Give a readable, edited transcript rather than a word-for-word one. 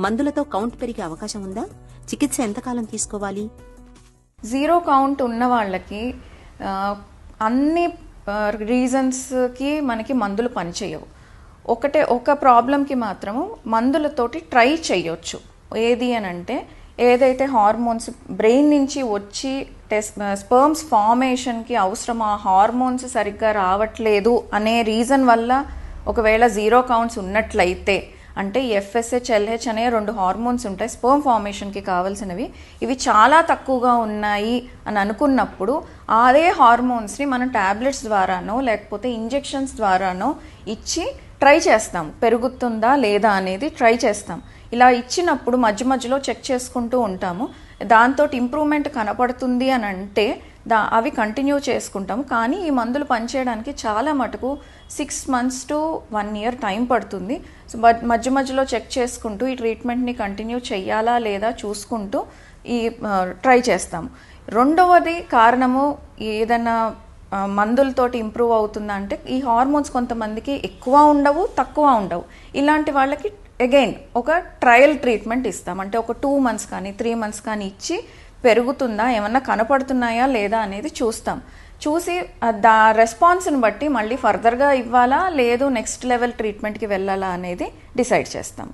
మందులతో కౌంట్ పెరిగే అవకాశం ఉందా? చికిత్స ఎంతకాలం తీసుకోవాలి? జీరో కౌంట్ ఉన్న వాళ్ళకి అన్ని రీజన్స్కి మనకి మందులు పనిచేయవు. ఒక ప్రాబ్లంకి మాత్రము మందులతోటి ట్రై చేయొచ్చు. ఏది అని అంటే, ఏదైతే హార్మోన్స్ బ్రెయిన్ నుంచి వచ్చి స్పర్మ్స్ ఫార్మేషన్కి అవసరం ఆ హార్మోన్స్ సరిగ్గా రావట్లేదు అనే రీజన్ వల్ల ఒకవేళ జీరో కౌంట్స్ ఉన్నట్లయితే, అంటే FSH, LH అనే 2 హార్మోన్స్ ఉంటాయి స్పర్మ్ ఫార్మేషన్కి కావాల్సినవి. ఇవి చాలా తక్కువగా ఉన్నాయి అని అనుకున్నప్పుడు అదే హార్మోన్స్ని మనం ట్యాబ్లెట్స్ ద్వారానో లేకపోతే ఇంజెక్షన్స్ ద్వారానో ఇచ్చి ట్రై చేస్తాం, పెరుగుతుందా లేదా అనేది ట్రై చేస్తాం. ఇలా ఇచ్చినప్పుడు మధ్య మధ్యలో చెక్ చేసుకుంటూ ఉంటాము. దాంతో ఇంప్రూవ్మెంట్ కనపడుతుంది అని అంటే అవి కంటిన్యూ చేసుకుంటాము. కానీ ఈ మందులు పనిచేయడానికి చాలా మటుకు 6 months to 1 year టైం పడుతుంది. సో మధ్య మధ్యలో చెక్ చేసుకుంటూ ఈ ట్రీట్మెంట్ని కంటిన్యూ చేయాలా లేదా చూసుకుంటూ ట్రై చేస్తాము. రెండవది కారణము ఏదైనా మందులతోటి ఇంప్రూవ్ అవుతుందా అంటే, ఈ హార్మోన్స్ కొంతమందికి ఎక్కువ ఉండవు, తక్కువ ఉండవు. ఇలాంటి వాళ్ళకి అగైన్ ఒక ట్రయల్ ట్రీట్మెంట్ ఇస్తాం. అంటే ఒక 2 months కానీ 3 months కానీ ఇచ్చి పెరుగుతుందా, ఏమన్నా కనపడుతున్నాయా లేదా అనేది చూస్తాం. చూసి రెస్పాన్స్ని బట్టి మళ్ళీ ఫర్దర్గా ఇవ్వాలా లేదు నెక్స్ట్ లెవెల్ ట్రీట్మెంట్కి వెళ్ళాలా అనేది డిసైడ్ చేస్తాం.